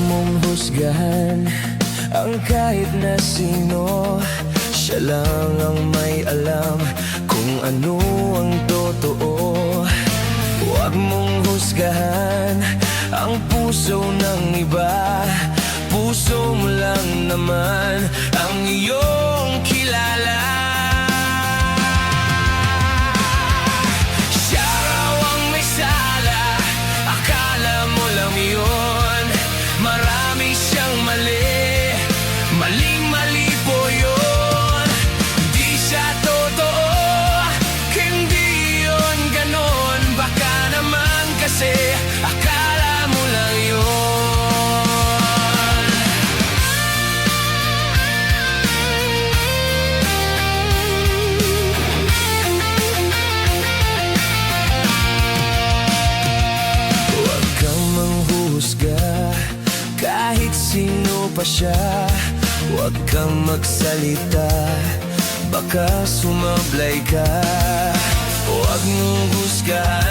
mong husgahan ang kahit na sino. Siya lang ang may alam kung ano ang totoo. Huwag mong husgahan ang puso ng iba. Puso mo lang naman ang iyong kilala. Siya raw ang may sala, akala mo lang yun. Marami siyang mali, maling-mali po yun. Di siya totoo, hindi yun ganon. Baka naman kasi akala mo lang yun. Huwag kang manghusga kahit sino pa siya. Huwag kang magsalita, baka sumablay ka. Huwag mong husgahan